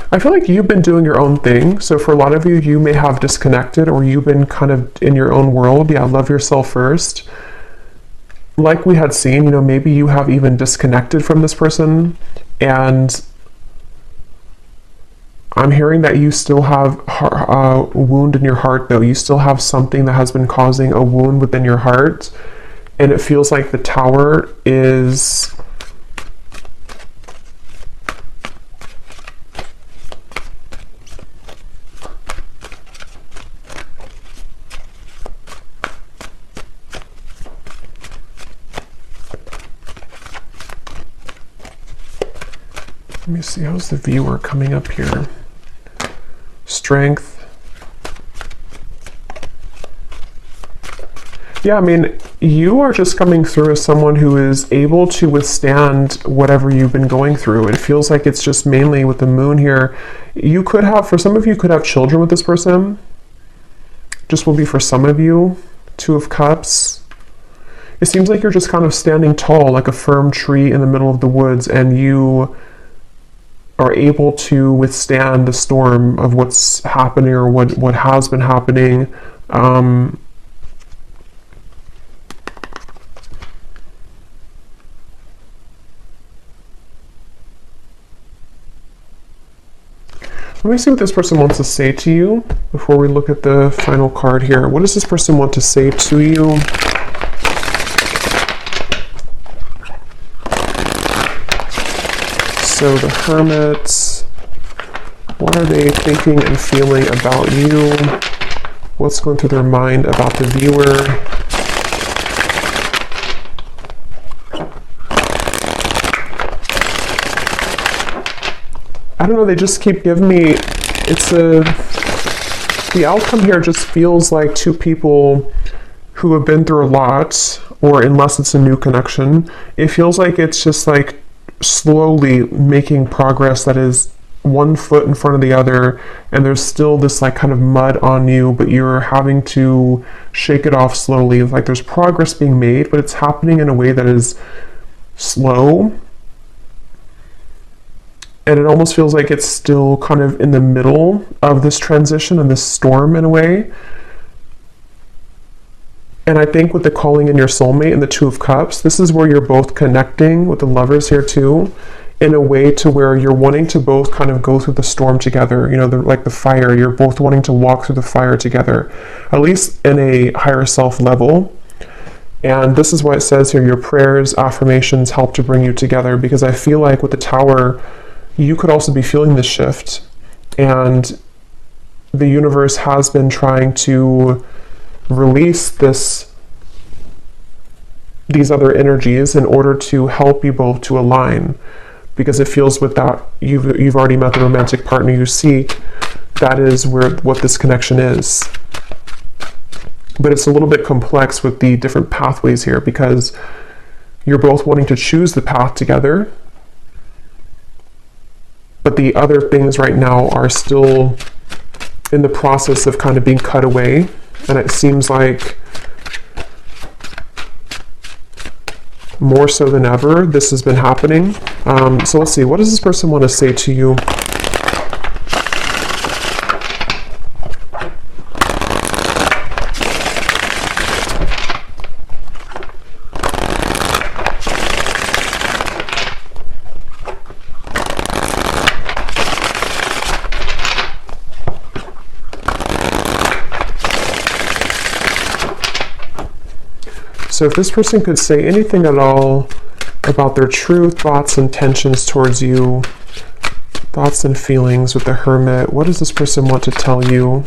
I feel like you've been doing your own thing. So for a lot of you, you may have disconnected or you've been kind of in your own world. Yeah, love yourself first. Like we had seen, you know, maybe you have even disconnected from this person, and I'm hearing that you still have a wound in your heart though. You still have something that has been causing a wound within your heart, and it feels like the Tower is... Let me see, how's the viewer coming up here? Strength. Yeah, I mean, you are just coming through as someone who is able to withstand whatever you've been going through. It feels like it's just mainly with the moon here. You could have, for some of you, could have children with this person. Just will be for some of you. Two of Cups. It seems like you're just kind of standing tall like a firm tree in the middle of the woods, and you are able to withstand the storm of what's happening or what has been happening. Let me see what this person wants to say to you before we look at the final card here. What does this person want to say to you? So the Hermit, what are they thinking and feeling about you? What's going through their mind about the viewer? I don't know, they just keep giving me, the outcome here just feels like two people who have been through a lot, or unless it's a new connection, it feels like it's just like slowly making progress that is one foot in front of the other, and there's still this like kind of mud on you, but you're having to shake it off slowly. Like there's progress being made, but it's happening in a way that is slow, and it almost feels like it's still kind of in the middle of this transition and this storm in a way. And I think with the calling in your soulmate and the Two of Cups, this is where you're both connecting with the Lovers here too, in a way to where you're wanting to both kind of go through the storm together, you know, like the fire, you're both wanting to walk through the fire together, at least in a higher self level. And this is why it says here, your prayers, affirmations help to bring you together, because I feel like with the Tower, you could also be feeling this shift. And the universe has been trying to release these other energies in order to help you both to align, because it feels with that you've already met the romantic partner you seek. That is what this connection is. But it's a little bit complex with the different pathways here, because you're both wanting to choose the path together, but the other things right now are still in the process of kind of being cut away. And it seems like more so than ever this has been happening. So let's see, what does this person want to say to you? So if this person could say anything at all about their true thoughts and intentions towards you, thoughts and feelings with the Hermit, what does this person want to tell you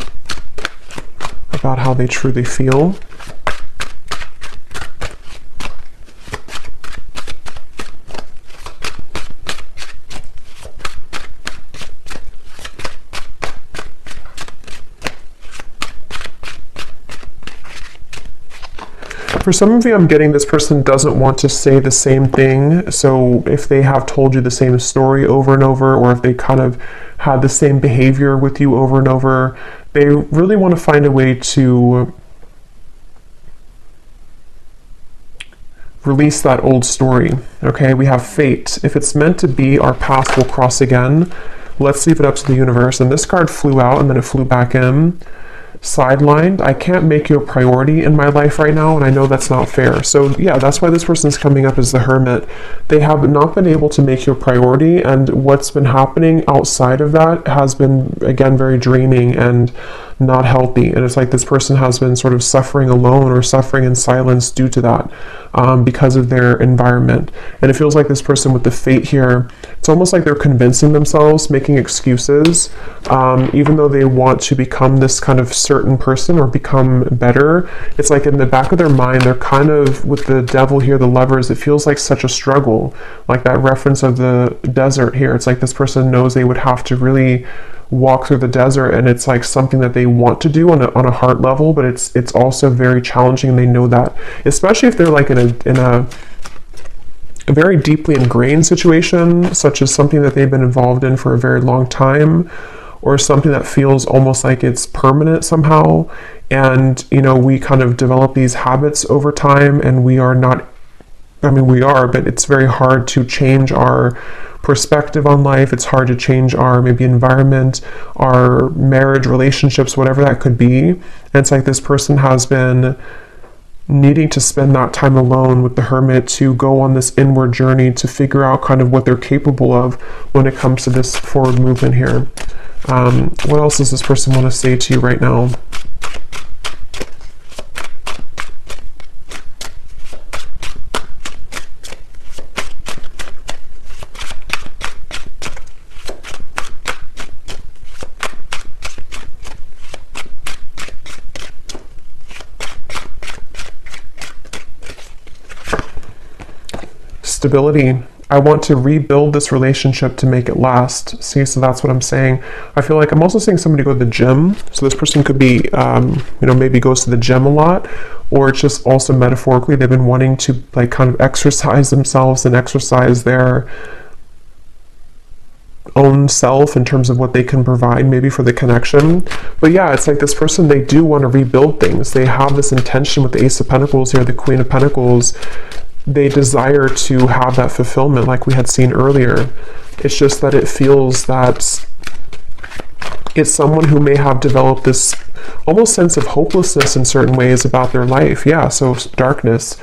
about how they truly feel? For some of you, I'm getting this person doesn't want to say the same thing. So if they have told you the same story over and over, or if they kind of had the same behavior with you over and over, they really want to find a way to release that old story. Okay, we have fate. If it's meant to be, our paths will cross again. Let's leave it up to the universe. And this card flew out and then it flew back in. Sidelined. I can't make you a priority in my life right now, and I know that's not fair. So yeah, that's why this person's coming up as the Hermit. They have not been able to make you a priority, and what's been happening outside of that has been, again, very draining and not healthy. And it's like this person has been sort of suffering alone or suffering in silence due to that, because of their environment. And it feels like this person with the fate here, it's almost like they're convincing themselves, making excuses, even though they want to become this kind of certain person or become better. It's like in the back of their mind, they're kind of, with the Devil here, the Lovers, it feels like such a struggle, like that reference of the desert here. It's like this person knows they would have to really walk through the desert, and it's like something that they want to do on a heart level, but it's also very challenging, and they know that, especially if they're like in a very deeply ingrained situation, such as something that they've been involved in for a very long time, or something that feels almost like it's permanent somehow. And we kind of develop these habits over time, and we are not, we are, but it's very hard to change our perspective on life. It's hard to change our maybe environment, our marriage, relationships, whatever that could be. And it's like this person has been needing to spend that time alone with the Hermit to go on this inward journey to figure out kind of what they're capable of when it comes to this forward movement here. What else does this person want to say to you right now? Stability. I want to rebuild this relationship to make it last. See, so that's what I'm saying. I feel like I'm also seeing somebody go to the gym. So this person could be, maybe goes to the gym a lot, or it's just also metaphorically, they've been wanting to like kind of exercise themselves and exercise their own self in terms of what they can provide maybe for the connection. But yeah, it's like this person, they do want to rebuild things. They have this intention with the Ace of Pentacles here, the Queen of Pentacles. They desire to have that fulfillment like we had seen earlier. It's just that it feels that it's someone who may have developed this almost sense of hopelessness in certain ways about their life. Yeah, so darkness.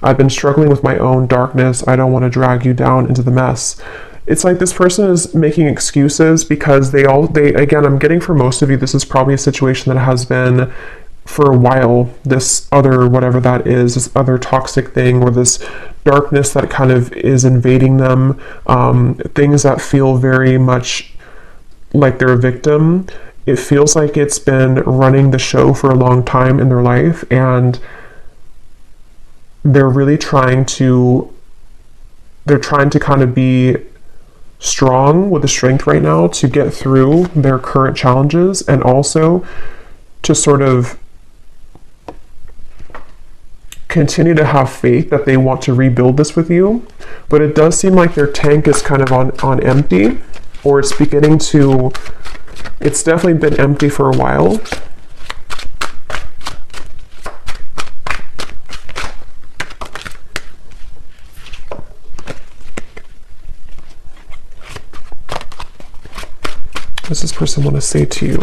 I've been struggling with my own darkness. I don't want to drag you down into the mess. It's like this person is making excuses because they again, I'm getting for most of you, this is probably a situation that has been for a while, this other, whatever that is, this other toxic thing, or this darkness that kind of is invading them, things that feel very much like they're a victim. It feels like it's been running the show for a long time in their life, and they're really trying to kind of be strong with the strength right now to get through their current challenges, and also to sort of continue to have faith that they want to rebuild this with you. But it does seem like their tank is kind of on empty, or it's definitely been empty for a while. What does this person want to say to you?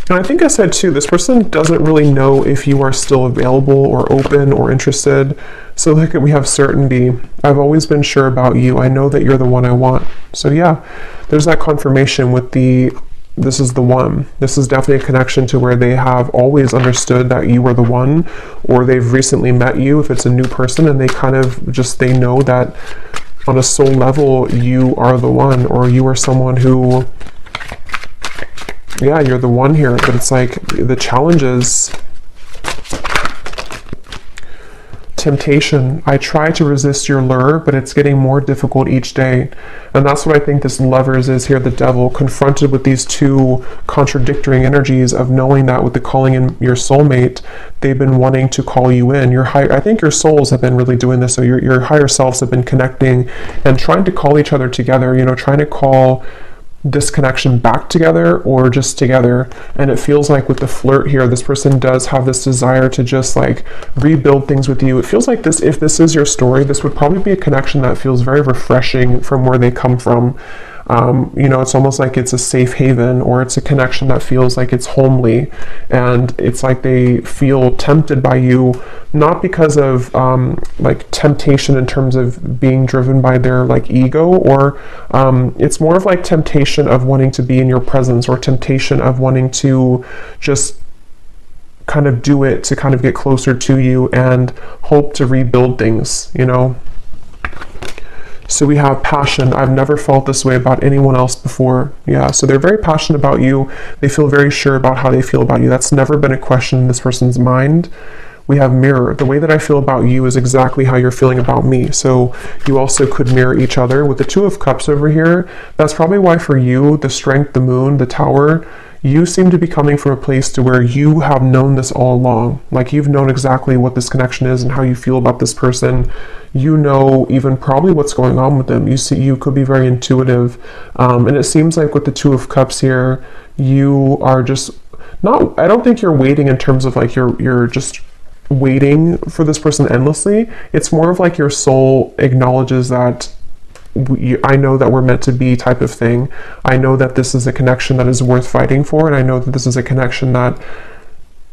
And I think I said too, this person doesn't really know if you are still available or open or interested. So look, we have certainty. I've always been sure about you. I know that you're the one I want. So yeah, there's that confirmation with this is the one. This is definitely a connection to where they have always understood that you were the one, or they've recently met you if it's a new person, and they kind of just, they know that on a soul level, you are the one, or you are someone who, yeah, you're the one here. But it's like the challenge is temptation. I try to resist your lure, but it's getting more difficult each day. And that's what I think this Lovers is here, the devil, confronted with these two contradictory energies of knowing that with the calling in your soulmate, they've been wanting to call you in. I think your souls have been really doing this. So your higher selves have been connecting and trying to call each other together, trying to call this connection back together or just together. And it feels like with the flirt here, this person does have this desire to just like rebuild things with you. It feels like this, if this is your story, this would probably be a connection that feels very refreshing from where they come from. It's almost like it's a safe haven, or it's a connection that feels like it's homely, and it's like they feel tempted by you, not because of like temptation in terms of being driven by their like ego, or it's more of like temptation of wanting to be in your presence, or temptation of wanting to just kind of do it to kind of get closer to you and hope to rebuild things, So we have passion. I've never felt this way about anyone else before. Yeah, so they're very passionate about you. They feel very sure about how they feel about you. That's never been a question in this person's mind. We have mirror. The way that I feel about you is exactly how you're feeling about me. So you also could mirror each other. With the Two of Cups over here, that's probably why for you, the Strength, the Moon, the Tower, you seem to be coming from a place to where you have known this all along. Like you've known exactly what this connection is and how you feel about this person. You know even probably what's going on with them. You could be very intuitive. And it seems like with the Two of Cups here, you are just not, I don't think you're waiting in terms of like you're just waiting for this person endlessly. It's more of like your soul acknowledges that I know that we're meant to be type of thing. I know that this is a connection that is worth fighting for, and I know that this is a connection that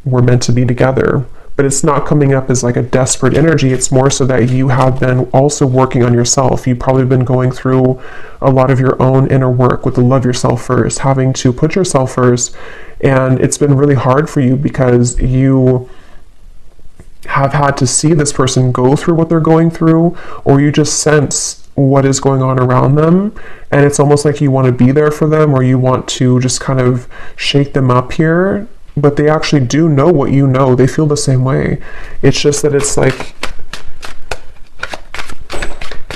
we're meant to be together. But it's not coming up as like a desperate energy. It's more so that you have been also working on yourself. You've probably been going through a lot of your own inner work with the love yourself first, having to put yourself first. And it's been really hard for you because you have had to see this person go through what they're going through, or you just sense what is going on around them, and it's almost like you want to be there for them, or you want to just kind of shake them up here, but they actually do know what you know. They feel the same way. It's just that it's like,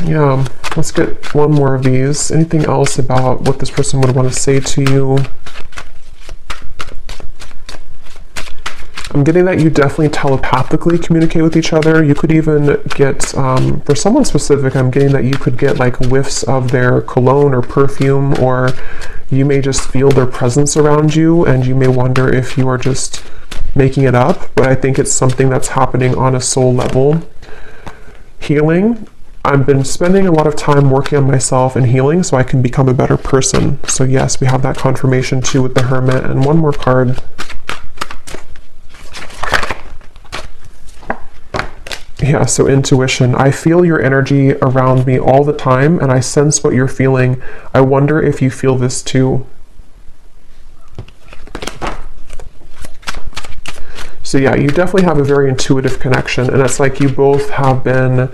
yeah, let's get one more of these. Anything else about what this person would want to say to you? I'm getting that you definitely telepathically communicate with each other. You could even get, for someone specific, I'm getting that you could get like whiffs of their cologne or perfume, or you may just feel their presence around you, and you may wonder if you are just making it up, but I think it's something that's happening on a soul level. Healing. I've been spending a lot of time working on myself and healing so I can become a better person. So yes, we have that confirmation too with the Hermit. And one more card. Yeah, so intuition. I feel your energy around me all the time, and I sense what you're feeling. I wonder if you feel this too. So yeah, you definitely have a very intuitive connection, and it's like you both have been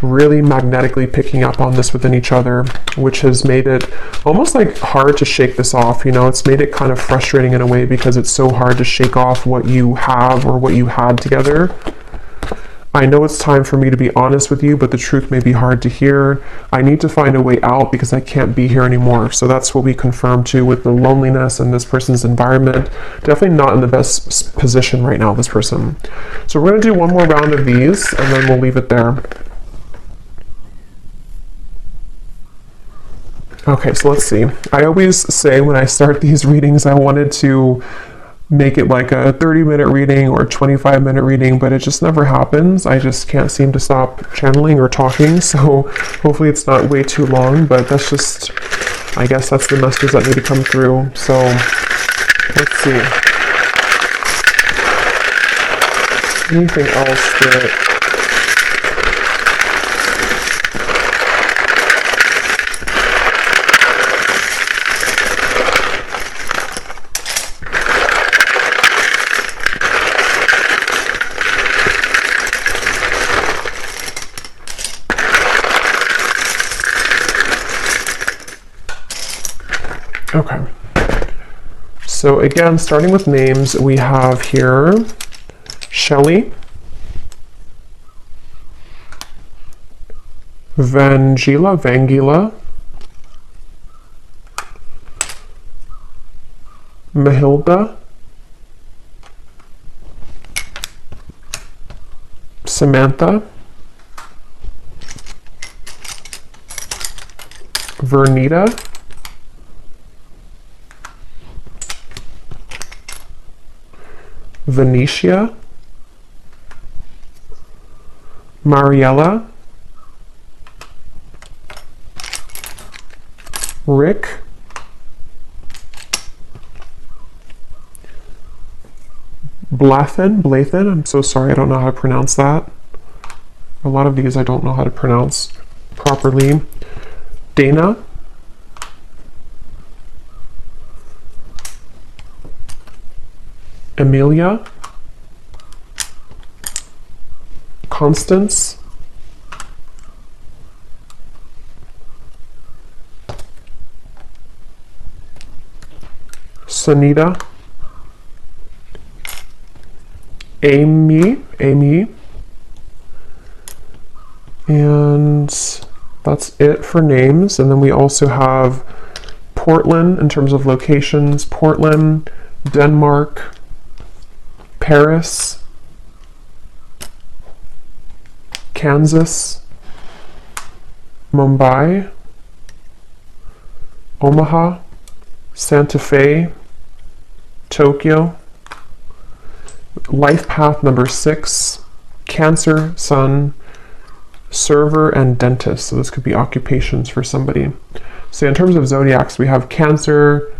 really magnetically picking up on this within each other, which has made it almost like hard to shake this off. You know, it's made it kind of frustrating in a way because it's so hard to shake off what you have or what you had together. I know it's time for me to be honest with you, but the truth may be hard to hear. I need to find a way out because I can't be here anymore. So that's what we confirm too with the loneliness and this person's environment. Definitely not in the best position right now, this person. So we're going to do one more round of these and then we'll leave it there. Okay, so let's see. I always say when I start these readings, I wanted to make it like a 30-minute reading or 25-minute reading, but it just never happens. I just can't seem to stop channeling or talking, so hopefully it's not way too long, but that's just, I guess that's the messages that need to come through. So let's see. Anything else that... Okay, so again, starting with names, we have here Shelley, Vangila, Mahilda, Samantha, Vernita, Venetia, Mariella, Rick, Blathen, I'm so sorry, I don't know how to pronounce that. A lot of these I don't know how to pronounce properly. Dana, Amelia, Constance, Sunita, Amy, and that's it for names. And then we also have Portland in terms of locations, Portland, Denmark, Paris, Kansas, Mumbai, Omaha, Santa Fe, Tokyo, life path number 6, Cancer, Sun, server, and dentist. So this could be occupations for somebody. So in terms of zodiacs, we have Cancer,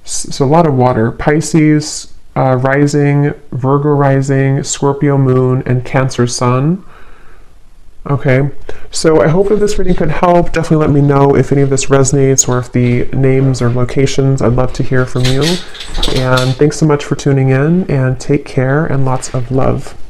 so a lot of water, Pisces, rising, Virgo rising, Scorpio moon, and Cancer sun. Okay, so I hope that this reading could help. Definitely let me know if any of this resonates or if the names or locations. I'd love to hear from you. And thanks so much for tuning in, and take care and lots of love.